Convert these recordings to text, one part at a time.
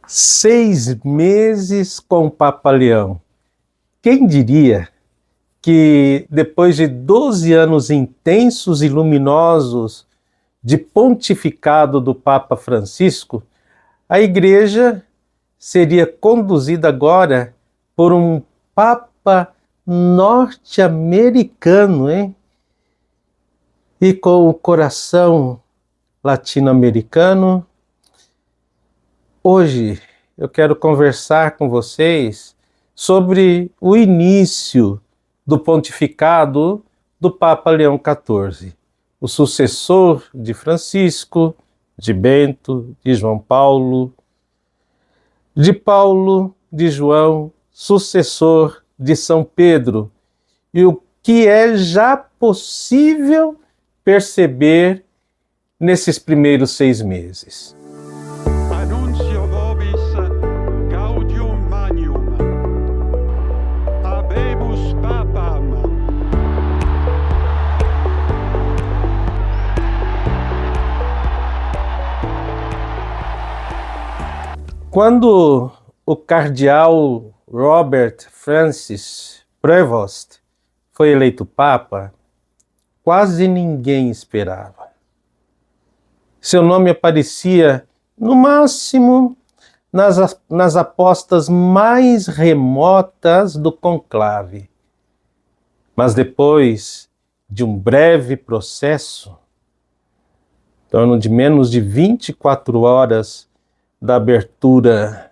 6 meses com o Papa Leão. Quem diria que depois de 12 anos intensos e luminosos de pontificado do Papa Francisco, a Igreja seria conduzida agora por um Papa norte-americano, hein? E com o coração latino-americano. Hoje eu quero conversar com vocês sobre o início do pontificado do Papa Leão XIV, o sucessor de Francisco, de Bento, de João Paulo, de João, sucessor de São Pedro, e o que é já possível perceber nesses primeiros 6 meses. Annuncio vobis gaudium magnum. Habemus papam. Quando o cardeal Robert Francis Prevost foi eleito Papa, quase ninguém esperava. Seu nome aparecia, no máximo, nas apostas mais remotas do conclave. Mas depois de um breve processo, em torno de menos de 24 horas da abertura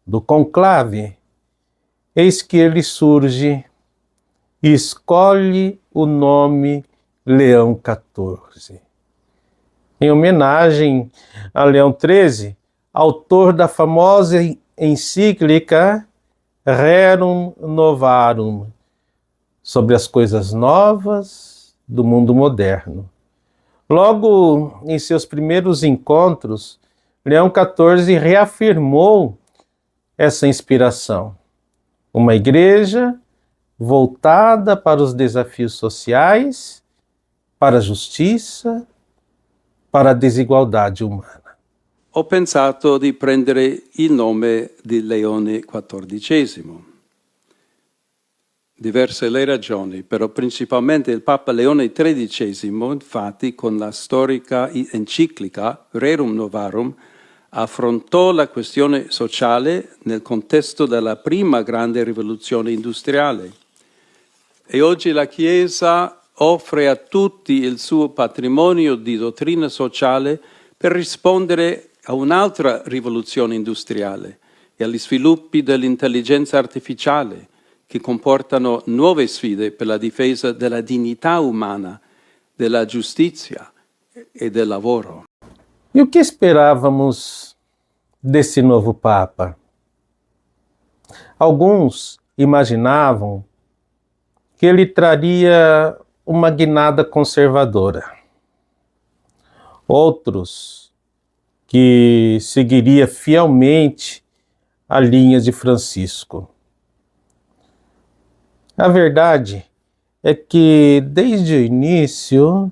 do conclave, eis que ele surge e escolhe o nome Leão XIV. Em homenagem a Leão XIII, autor da famosa encíclica Rerum Novarum, sobre as coisas novas do mundo moderno. Logo em seus primeiros encontros, Leão XIV reafirmou essa inspiração. Uma igreja voltada para os desafios sociais, para a justiça, para a desigualdade umana. Ho pensato di prendere il nome di Leone XIV. Diverse le ragioni, però principalmente il Papa Leone XIII, infatti, con la storica enciclica Rerum Novarum, affrontò la questione sociale nel contesto della prima grande rivoluzione industriale. E oggi la Chiesa offre a tutti il suo patrimonio di dottrina sociale per rispondere a un'altra rivoluzione industriale e agli sviluppi dell'intelligenza artificiale che comportano nuove sfide per la difesa della dignità umana, della giustizia e del lavoro. E o que esperávamos desse novo Papa? Alguns imaginavam que ele traria uma guinada conservadora. Outros que seguiria fielmente a linha de Francisco. A verdade é que, desde o início,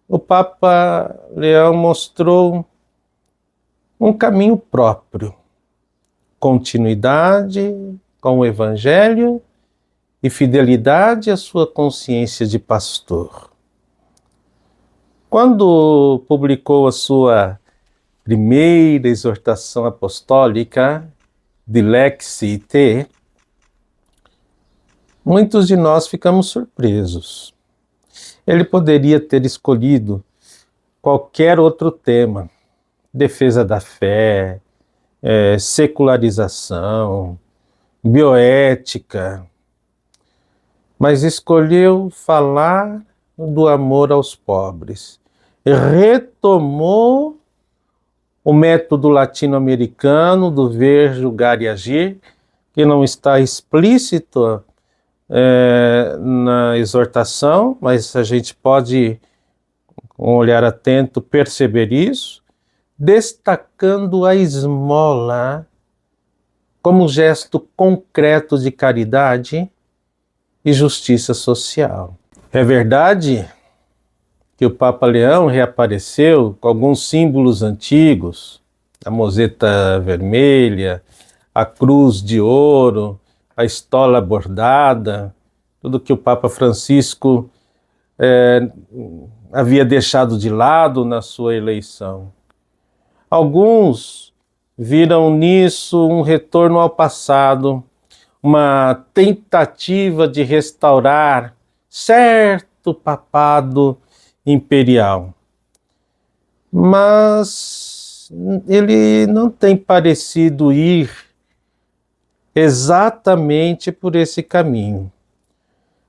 o Papa Leão mostrou um caminho próprio, continuidade com o Evangelho e fidelidade à sua consciência de pastor. Quando publicou a sua primeira exortação apostólica, Dilexi Te, muitos de nós ficamos surpresos. Ele poderia ter escolhido qualquer outro tema, defesa da fé, secularização, bioética, mas escolheu falar do amor aos pobres. Retomou o método latino-americano do ver, julgar e agir, que não está explícito na exortação, mas a gente pode, com um olhar atento, perceber isso, destacando a esmola como gesto concreto de caridade e justiça social. É verdade que o Papa Leão reapareceu com alguns símbolos antigos, a moseta vermelha, a cruz de ouro, a estola bordada, tudo que o Papa Francisco havia deixado de lado na sua eleição. Alguns viram nisso um retorno ao passado, uma tentativa de restaurar certo papado imperial. Mas ele não tem parecido ir exatamente por esse caminho.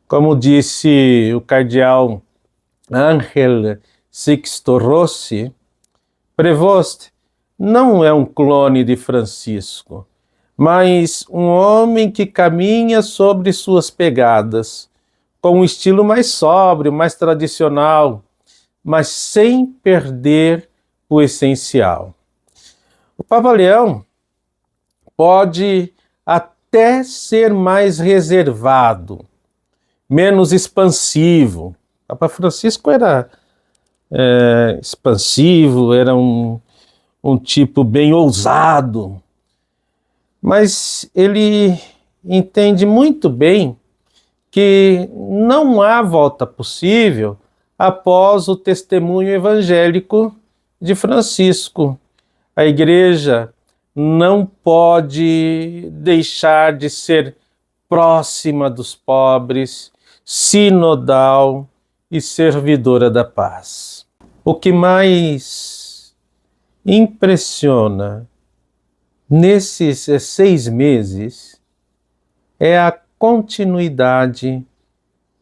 Como disse o cardeal Ángel Sixto Rossi, Prevost não é um clone de Francisco, mas um homem que caminha sobre suas pegadas, com um estilo mais sóbrio, mais tradicional, mas sem perder o essencial. O Papa Leão pode até ser mais reservado, menos expansivo. O Papa Francisco era expansivo, era um tipo bem ousado, mas ele entende muito bem que não há volta possível após o testemunho evangélico de Francisco. A Igreja não pode deixar de ser próxima dos pobres, sinodal e servidora da paz. O que mais impressiona nesses 6 meses é a continuidade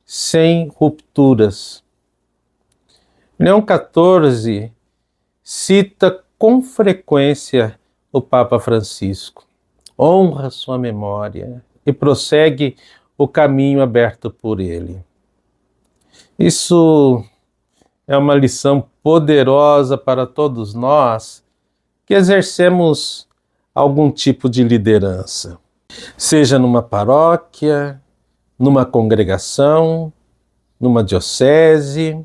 sem rupturas. Leão XIV cita com frequência o Papa Francisco, honra sua memória e prossegue o caminho aberto por ele. Isso é uma lição poderosa para todos nós que exercemos algum tipo de liderança, seja numa paróquia, numa congregação, numa diocese.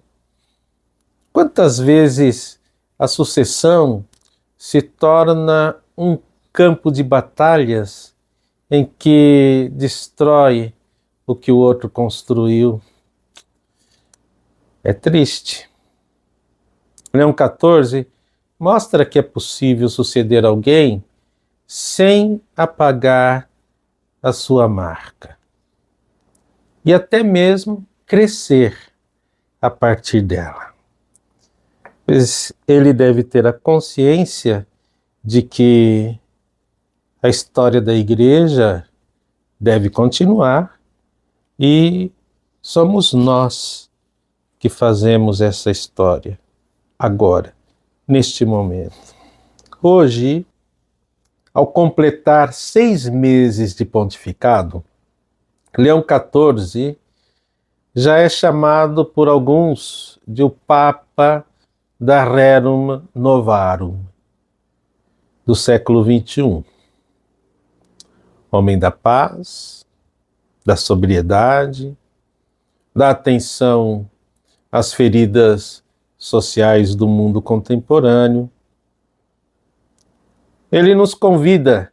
Quantas vezes a sucessão se torna um campo de batalhas em que destrói o que o outro construiu? É triste. Leão XIV mostra que é possível suceder alguém sem apagar a sua marca e até mesmo crescer a partir dela. Pois ele deve ter a consciência de que a história da Igreja deve continuar e somos nós que fazemos essa história agora, neste momento. Hoje, ao completar 6 meses de pontificado, Leão XIV já é chamado por alguns de o Papa da Rerum Novarum, do século XXI. Homem da paz, da sobriedade, da atenção às feridas sociais do mundo contemporâneo. Ele nos convida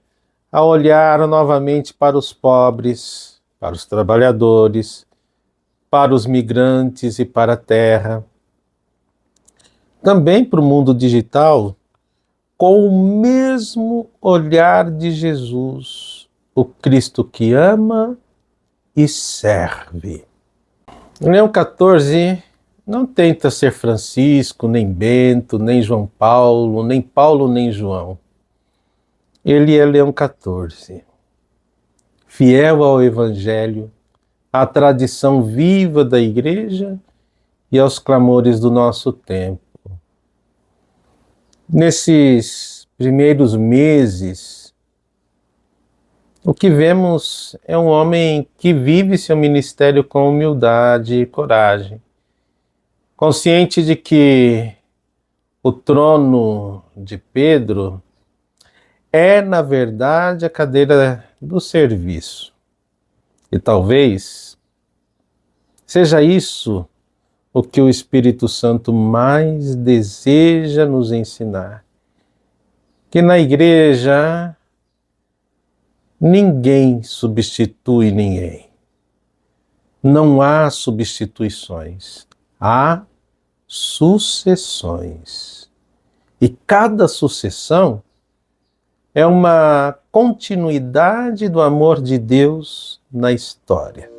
a olhar novamente para os pobres, para os trabalhadores, para os migrantes e para a terra. Também para o mundo digital, com o mesmo olhar de Jesus, o Cristo que ama e serve. Leão XIV não tenta ser Francisco, nem Bento, nem João Paulo, nem João. Ele é Leão XIV, fiel ao Evangelho, à tradição viva da Igreja e aos clamores do nosso tempo. Nesses primeiros meses, o que vemos é um homem que vive seu ministério com humildade e coragem, consciente de que o trono de Pedro é, na verdade, a cadeira do serviço. E talvez seja isso o que o Espírito Santo mais deseja nos ensinar. que na igreja ninguém substitui ninguém. Não há substituições, há sucessões. E cada sucessão é uma continuidade do amor de Deus na história.